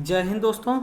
जय हिंद दोस्तों।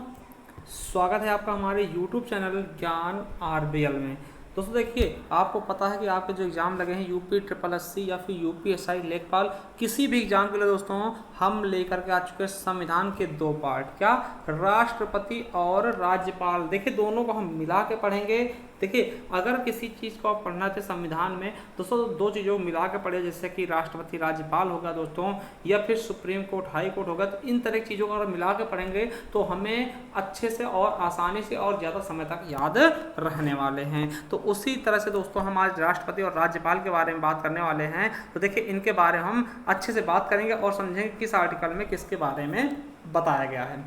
स्वागत है आपका हमारे YouTube चैनल ज्ञान आरबीएल में। दोस्तों देखिए, आपको पता है कि आपके जो एग्ज़ाम लगे हैं यूपी ट्रिपल एस सी या फिर यूपीएसआई लेखपाल, किसी भी एग्ज़ाम के लिए दोस्तों हम लेकर के आ चुके हैं संविधान के दो पार्ट, क्या राष्ट्रपति और राज्यपाल। देखिए दोनों को हम मिला के पढ़ेंगे। देखिए अगर किसी चीज़ को आप पढ़ना चाहते संविधान में दोस्तों, दो चीज़ों को मिला के पढ़े, जैसे कि राष्ट्रपति राज्यपाल होगा दोस्तों, या फिर सुप्रीम कोर्ट हाई कोर्ट होगा। तो इन तरह की चीज़ों को अगर मिला के पढ़ेंगे तो हमें अच्छे से और आसानी से और ज़्यादा समय तक याद रहने वाले हैं। तो उसी तरह से दोस्तों हम आज राष्ट्रपति और राज्यपाल के बारे में बात करने वाले हैं। तो देखिए इनके बारे में हम अच्छे से बात करेंगे और समझेंगे किस आर्टिकल में किसके बारे में बताया गया है।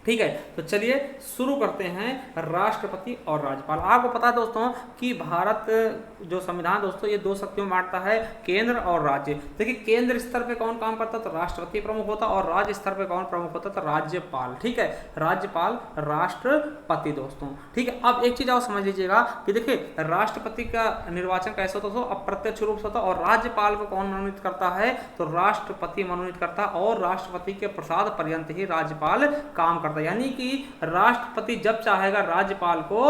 ठीक है, तो चलिए शुरू करते हैं राष्ट्रपति और राज्यपाल। आपको पता है दोस्तों कि भारत जो संविधान दोस्तों ये दो शक्तियों में बांटता है, केंद्र और राज्य। देखिए केंद्र स्तर पे कौन काम करता है तो राष्ट्रपति प्रमुख होता है, और राज्य स्तर पे कौन प्रमुख होता है तो राज्यपाल। ठीक है, राज्यपाल राष्ट्रपति दोस्तों। ठीक है, अब एक चीज आप समझ लीजिएगा कि देखिए राष्ट्रपति का निर्वाचन कैसे होता है, अप्रत्यक्ष रूप से होता है, और राज्यपाल को कौन मनोनीत करता है तो राष्ट्रपति मनोनीत करता है, और राष्ट्रपति के प्रसाद पर्यंत ही राज्यपाल काम करता है। यानी कि राष्ट्रपति जब चाहेगा राज्यपाल को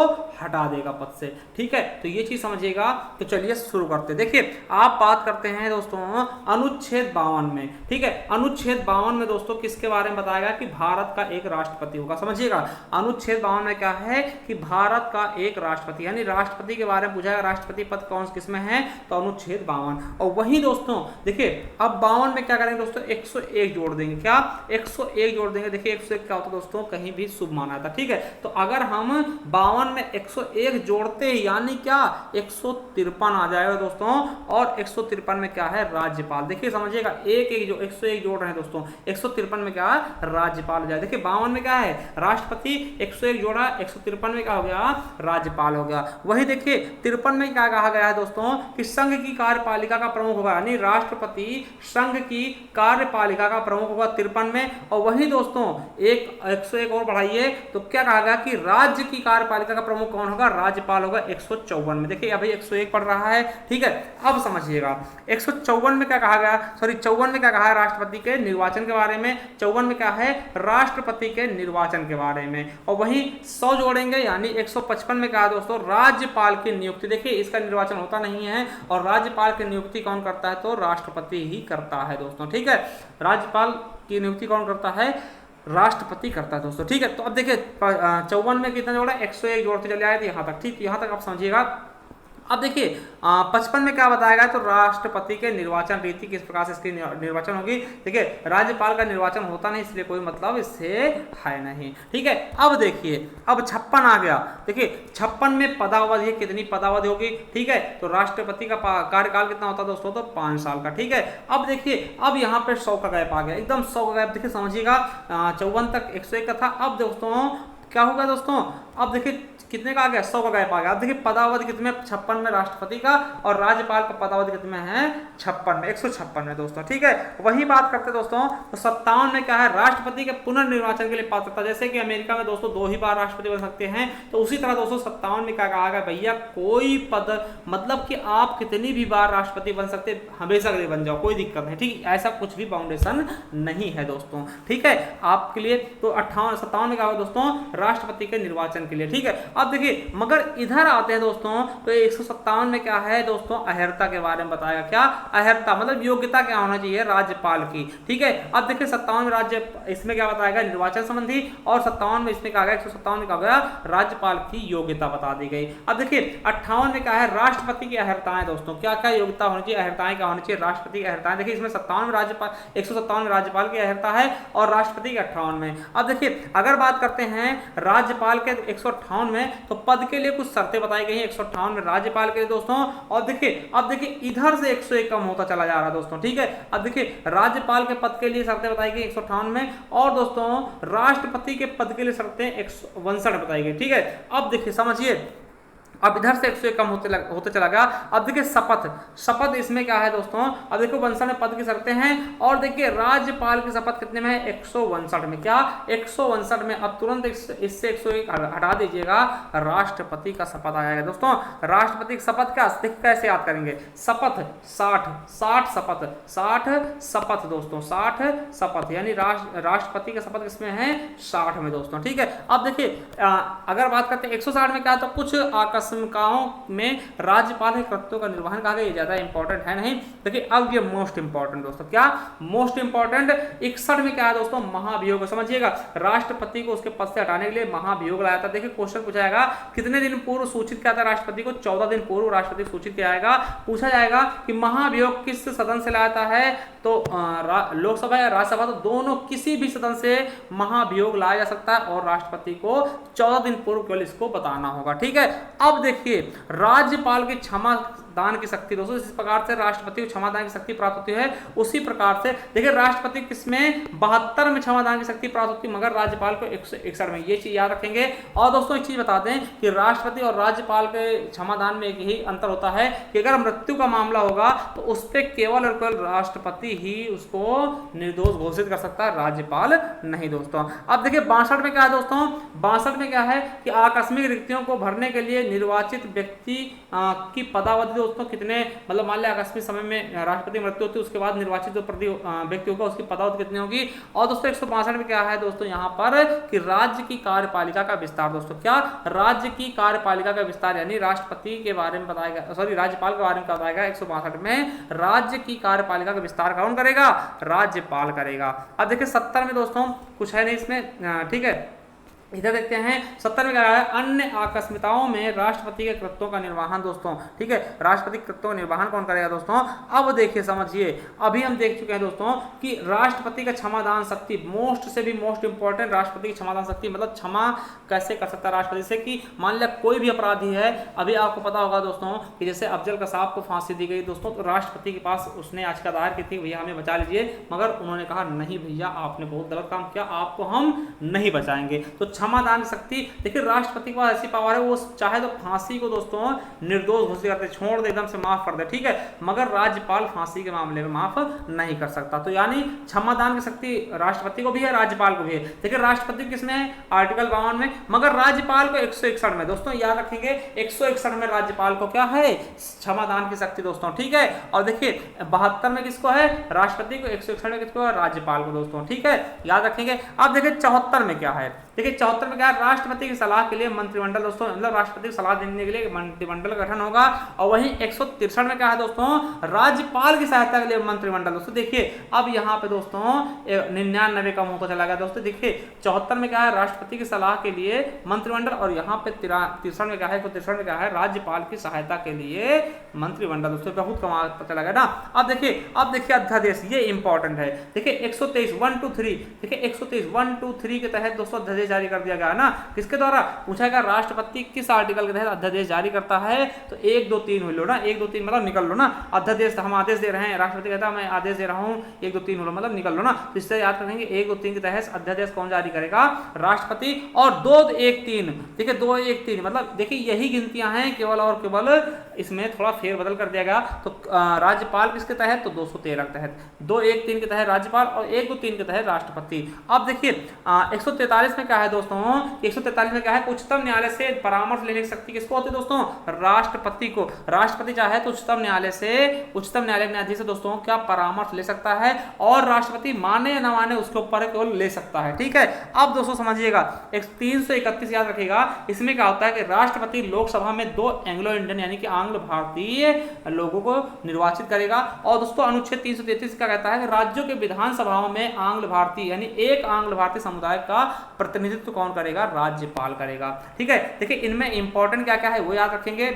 हटा देगा पद से। ठीक है, तो ये चीज समझिएगा। तो चलिए शुरू करते हैं। देखिए आप बात करते हैं दोस्तों अनुच्छेद 52 में। ठीक है, अनुच्छेद 52 में दोस्तों किसके बारे में बताया गया कि भारत का एक राष्ट्रपति होगा। समझिएगा अनुच्छेद 52 में क्या है कि भारत का एक राष्ट्रपति, यानी राष्ट्रपति के बारे में पूछा गया राष्ट्रपति पद कौन किसमें है तो अनुच्छेद 52। और वही दोस्तों देखिए अब 52 में क्या करेंगे दोस्तों 101 जोड़ देंगे। क्या 101 जोड़ देंगे। देखिए 101 क्या होता है दोस्तों कहीं भी शुभ माना था। ठीक है, तो अगर हम 52 में 101 जोड़ते हैं यानी क्या 153 आ जाएगा दोस्तों, और 153 में क्या है राज्यपाल। देखिए समझिएगा एक एक जो 101 जोड़ रहे हैं दोस्तों, 153 में क्या है राज्यपाल हो जाए। देखिए 52 में क्या है राष्ट्रपति, 101 जोड़ा 153 में क्या हो गया राज्यपाल हो गया। वही देखिए 53 में क्या कहा गया है दोस्तों कि संघ की कार्यपालिका का प्रमुख होगा, यानी राष्ट्रपति संघ की कार्यपालिका का प्रमुख होगा 53 में। और वही दोस्तों 101 और बढ़ाइए तो क्या कहा गया कि राज्य की कार्यपालिका का प्रमुख कौन होगा राज्यपाल होगा 154 में। देखिए अभी 101 पढ़ रहा है। ठीक है, अब समझिएगा 154 में क्या कहा गया, सॉरी 54 में क्या कहा है राष्ट्रपति के निर्वाचन के बारे में, 54 में क्या है राष्ट्रपति के निर्वाचन के बारे में। और वही 100 जोड़ेंगे यानी 155 में कहा दोस्तों राज्यपाल की नियुक्ति। देखिए इसका निर्वाचन होता नहीं है, और राज्यपाल की नियुक्ति कौन करता है तो राष्ट्रपति ही करता है दोस्तों। ठीक है, राज्यपाल की नियुक्ति कौन करता है राष्ट्रपति करता है दोस्तों। ठीक है, तो अब देखिए 54 में कितना जोड़ा 101 जोड़ते चले आए थे यहाँ तक। ठीक, यहाँ तक आप समझिएगा। अब देखिए 55 में क्या बताया गया तो राष्ट्रपति के निर्वाचन रीति किस प्रकार से इसकी निर्वाचन होगी। देखिए राज्यपाल का निर्वाचन होता नहीं, इसलिए कोई मतलब इससे है नहीं। ठीक है, अब देखिए अब 56 आ गया। देखिए 56 में पदावधि कितनी पदावधि होगी। ठीक है, तो राष्ट्रपति का कार्यकाल कितना होता है दोस्तों तो 5 साल का। ठीक है, अब देखिए अब यहाँ पे 100 का गैप आ गया, एकदम 100 का गैप। देखिए समझिएगा 54 तक 101 का था। अब दोस्तों क्या होगा दोस्तों, अब देखिए कितने का आ गया 100 का गैप आ गया। अब देखिए पदावधि कितने 56 में राष्ट्रपति का, और राज्यपाल का पदावधि कितने है 56 में, 156 में दोस्तों। ठीक है, वही बात करते हैं दोस्तों तो 57 में क्या है राष्ट्रपति के पुनर्निर्वाचन के लिए पात्रता। जैसे कि अमेरिका में दोस्तों 2 ही बार राष्ट्रपति बन सकते हैं, तो उसी तरह दोस्तों 57 में क्या कहा गया भैया कोई पद, मतलब कि आप कितनी भी बार राष्ट्रपति बन सकते, हमेशा के लिए बन जाओ, कोई दिक्कत नहीं। ठीक, ऐसा कुछ भी बाउंडेशन नहीं है दोस्तों। ठीक है, आपके लिए तो 57 में क्या होगा दोस्तों राष्ट्रपति के निर्वाचन के लिए। ठीक है, अब देखिए मगर इधर आते हैं दोस्तों तो 157 में क्या है दोस्तों अहर्ता के बारे में बताएगा। क्या अहर्ता मतलब योग्यता क्या होना चाहिए राज्यपाल की। ठीक है, अब देखिए 57 में राज्य इसमें क्या बताएगा निर्वाचन संबंधी, और 57 में इसमें क्या गया 157 में क्या गया राज्यपाल की योग्यता बता दी गई। अब देखिए 58 में क्या है राष्ट्रपति की अहर्ताएं दोस्तों, क्या क्या योग्यता होनी चाहिए, अहर्ताएं क्या होनी चाहिए राष्ट्रपति की अहर्ताएं। देखिए इसमें 57 में राज्यपाल, 157 में राज्यपाल की अहर्ता है, और राष्ट्रपति की 58 में। अब देखिए अगर बात करते हैं राज्यपाल के 158 में तो पद के लिए कुछ शर्तें बताई गई हैं 158 में राज्यपाल के लिए दोस्तों। और देखिए अब देखिए इधर से 101 कम होता चला जा रहा है दोस्तों। ठीक है, अब देखिए राज्यपाल के पद के लिए शर्तें बताई गई 158 में, और दोस्तों राष्ट्रपति के पद के लिए शर्तें 162 बताई गई। ठीक है, अब देखिए समझिए अब इधर से 101 कम होते चला गया। अब देखिए शपथ, शपथ इसमें क्या है दोस्तों, अब देखो 62 में पद की शर्तें हैं, और देखिए राज्यपाल की शपथ कितने में है, 159 में। क्या 159 में। अब तुरंत इससे 101 हटा दीजिएगा, राष्ट्रपति का शपथ आ जाएगा दोस्तों। राष्ट्रपति की शपथ क्या, देखिए कैसे याद करेंगे, शपथ 60 शपथ, 60 शपथ दोस्तों, 60 शपथ, यानी राष्ट्रपति का शपथ किसमें है, 60 में दोस्तों। ठीक है, अब देखिए अगर बात करते हैं 160 में क्या, तो कुछ आकस्मिकताओं में राज्यपाल के कृत्यों का निर्वहन कहा गया, ये ज्यादा इंपॉर्टेंट है नहीं। देखिए अब ये मोस्ट इंपॉर्टेंट दोस्तों, क्या मोस्ट इंपॉर्टेंट, 61 में क्या है दोस्तों, महाभियोग। समझिएगा, राष्ट्रपति को उसके पद से हटाने के लिए महाभियोग लाया था। देखिए क्वेश्चन पूछा जाएगा कितने दिन पूर्व सूचित किया था राष्ट्रपति को, 14 दिन पूर्व राष्ट्रपति सूचित किया जाएगा। पूछा जाएगा कि महाभियोग किस सदन से लाया था है, तो लोकसभा या राज्यसभा, तो दोनों किसी भी सदन से महाभियोग लाया जा सकता है, और राष्ट्रपति को 14 दिन पूर्व केवल इसको बताना होगा। ठीक है, अब देखिए राज्यपाल की क्षमा दान की शक्ति दोस्तों, जिस प्रकार से राष्ट्रपति को क्षमा दान की शक्ति प्राप्त होती है, उसी प्रकार से देखिए राष्ट्रपति किसमें, 72 में क्षमा दान की शक्ति प्राप्त होती है, मगर राज्यपाल को 161 में। ये चीज याद रखेंगे। और दोस्तों एक चीज बता दें कि राष्ट्रपति और राज्यपाल के क्षमा दान में एक ही अंतर होता है कि अगर मृत्यु का मामला होगा तो उस पर केवल और केवल राष्ट्रपति ही उसको निर्दोष घोषित कर सकता है, राज्यपाल नहीं दोस्तों। अब देखिए 62 में क्या है दोस्तों, 62 में क्या है कि आकस्मिक रिक्तियों को भरने के लिए निर्वाचित व्यक्ति की पदावधि दोस्तों कितने, मतलब मान लिया आकस्मिक समय में राष्ट्रपति मृत्यु होती है, उसके बाद निर्वाचित जो व्यक्ति होगा उसकी पदावधि कितनी होगी। और दोस्तों 162 में क्या है दोस्तों यहाँ पर कि राज्य की कार्यपालिका का विस्तार दोस्तों, क्या राज्य की कार्यपालिका का विस्तार, यानी राष्ट्रपति के बारे में बताया गया, सॉरी राज्यपाल के बारे में बताया गया 162 में, राज्य की कार्यपालिका का विस्तार कौन करेगा, राज्यपाल करेगा। अब देखिए 70 में दोस्तों कुछ है नहीं इसमें, ठीक है, इधर देखते हैं 70 में क्या है, अन्य आकस्मिकताओं में राष्ट्रपति के कृत्यों का निर्वहन दोस्तों। ठीक है, राष्ट्रपति के कृत्यों का निर्वहन कौन करेगा दोस्तों। अब देखिए समझिए, अभी हम देख चुके हैं दोस्तों कि राष्ट्रपति का क्षमादान शक्ति, मोस्ट से भी मोस्ट इंपॉर्टेंट, राष्ट्रपति की क्षमादान शक्ति, मतलब क्षमा कैसे कर सकता है राष्ट्रपति से, कि मान लिया कोई भी अपराधी है, अभी आपको पता होगा दोस्तों कि जैसे अफजल कसाब को फांसी दी गई दोस्तों, तो राष्ट्रपति के पास उसने याचिका दायर की थी, भैया हमें बचा लीजिए, मगर उन्होंने कहा नहीं भैया आपने बहुत गलत काम किया, आपको हम नहीं बचाएंगे। तो क्षमादान शक्ति, देखिए राष्ट्रपति के पास ऐसी पावर है, वो चाहे तो फांसी को दोस्तों निर्दोष घोषित करते, छोड़ दे, एकदम से माफ कर दे, ठीक है, मगर राज्यपाल फांसी के मामले में माफ नहीं कर सकता। तो यानी क्षमादान की शक्ति राष्ट्रपति को भी है, राज्यपाल को भी है। देखिए राष्ट्रपति किसमें है, आर्टिकल 52 में, मगर राज्यपाल को 161 में दोस्तों, याद रखेंगे 161 में राज्यपाल को क्या है, क्षमादान की शक्ति दोस्तों। ठीक है, और देखिए 72 में किसको है, राष्ट्रपति को, 161 में किसको है, राज्यपाल को दोस्तों। ठीक है, याद रखेंगे। अब देखिए 74 में क्या है, देखिए 74 में क्या है, राष्ट्रपति की सलाह के लिए मंत्रिमंडल दोस्तों, मतलब राष्ट्रपति को सलाह देने के लिए मंत्रिमंडल का गठन होगा। और वहीं 163 में क्या है दोस्तों, राज्यपाल की सहायता के लिए मंत्रिमंडल दोस्तों। देखिए अब यहाँ पे दोस्तों 99 कम होता चला गया दोस्तों। देखिए 74 में क्या है, राष्ट्रपति की सलाह के लिए मंत्रिमंडल, और यहाँ पे 63 में क्या है, 163 में क्या है, राज्यपाल की सहायता के लिए मंत्रिमंडल दोस्तों। बहुत कम पता चला गया ना। अब देखिए अध्यादेश, ये इंपॉर्टेंट है। देखिए 123 1 2 3, देखिए 123 1 2 3 के तहत दोस्तों अध्यादेश जारी कर दिया गया है ना। किसके द्वारा पूछा गया, राष्ट्रपति किस आर्टिकल के तहत अध्यादेश जारी करता है, तो 1 2 3 हो लो ना, 1 2 3 मतलब निकल लो ना। अध्यादेश हम आदेश दे रहे हैं, राष्ट्रपति कहता है मैं आदेश दे रहा हूं, 1 2 3 हो लो मतलब निकल लो ना। तो इससे याद रखेंगे 1 2 3 के तहत अध्यादेश कौन जारी करेगा, राष्ट्रपति। और 2 1 3, देखिए 2 1 3 मतलब देखिए यही गिनतियां हैं, केवल और केवल इसमें थोड़ा फेरबदल कर दिया गया। तो राज्यपाल किसके तहत, तो 213 के तहत, 2 1 3 के तहत राज्यपाल और 1 2 3 के तहत राष्ट्रपति। अब देखिए 143 में क्या है दोस्तों, 143 में क्या है, उच्चतम न्यायालय से परामर्श लेने की शक्ति किसको होती है दोस्तों, राष्ट्रपति को। राष्ट्रपति चाहे तो उच्चतम न्यायालय के न्यायाधीश से दोस्तों क्या परामर्श ले सकता है, और राष्ट्रपति माने या न माने उसके ऊपर केवल ले सकता है। ठीक है, अब दोस्तों समझिएगा 331 याद रखिएगा। इसमें क्या होता है कि राष्ट्रपति लोकसभा में 2 एंग्लो इंडियन यानी कि आंग्ल भारतीय लोगों को निर्वाचित करेगा। और दोस्तों अनुच्छेद 333 क्या कहता है कि राज्यों के विधानसभाओं में आंग्ल भारतीय यानी एक आंग्ल भारतीय समुदाय का प्रतिनिधित्व कौन करेगा, राज्यपाल करेगा। ठीक है, देखिए इनमें इंपॉर्टेंट क्या क्या है वो याद रखेंगे।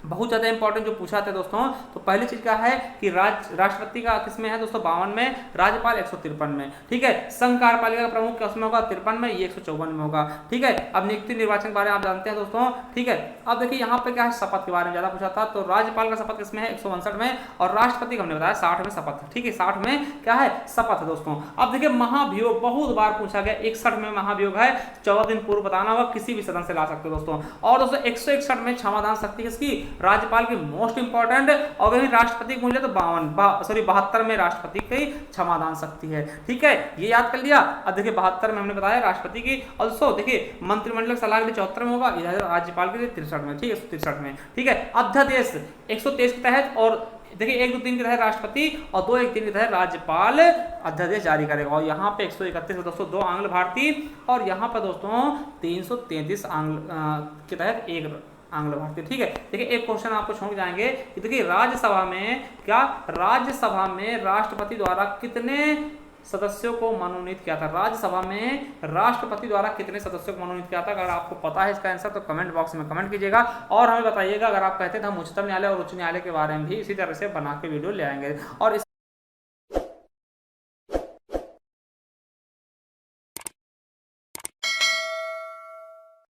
बहुत ज़्यादा इंपॉर्टेंट जो पूछा था दोस्तों। तो पहली चीज क्या है कि राष्ट्रपति का किसमें है दोस्तों 52 में, राज्यपाल 153 में, ठीक है। संघ कार्यपालिका का प्रमुख किसमें होगा 53 में, ये 154 में होगा, ठीक है। अब नियुक्ति निर्वाचन के बारे में आप जानते हैं दोस्तों, ठीक है। अब देखिए यहाँ पे क्या है शपथ के बारे में ज्यादा पूछा था, तो राज्यपाल का शपथ किसमें है 159 में, और राष्ट्रपति का हमने बताया 60 में शपथ, ठीक है। 60 में क्या है शपथ है दोस्तों। अब देखिए महाभियोग बहुत बार पूछा गया, 61 में महाभियोग है, 14 दिन पूर्व बताना होगा, किसी भी सदन से ला सकते हो दोस्तों। और दोस्तों 161 में क्षमादान शक्ति किसकी, राज्यपाल की, मोस्ट इंपॉर्टेंट। और वही राष्ट्रपति को मुझे तो 72 में राष्ट्रपति की क्षमादान शक्ति है, ठीक है, ये याद कर लिया। अब देखिए 72 में हमने बताया राष्ट्रपति की। ऑल्सो देखिए मंत्रिमंडल की सलाह के लिए 74 में होगा, इधर राज्यपाल के लिए 63 में, ठीक है 163 में, ठीक है। अध्यादेश 123 के तहत, और देखिए 1, 2, 3 के तहत राष्ट्रपति और 2, 1, 3 के तहत राज्यपाल अध्यादेश जारी करेगा। और यहाँ पे 131 दोस्तों 2 आंग्ल भारतीय, और यहाँ पर दोस्तों 333 के तहत 1 आंग्ल भारतीय, ठीक है। देखिए एक क्वेश्चन आपको छोड़ जाएंगे कि देखिए राज्यसभा में राष्ट्रपति द्वारा कितने सदस्यों को मनोनीत किया था, राज्यसभा में राष्ट्रपति द्वारा कितने सदस्यों को मनोनीत किया था। अगर आपको पता है इसका आंसर तो कमेंट बॉक्स में कमेंट कीजिएगा और हमें बताइएगा। अगर आप कहते थे हम उच्चतम न्यायालय और उच्च न्यायालय के बारे में भी इसी तरह से बना के वीडियो ले आएंगे। और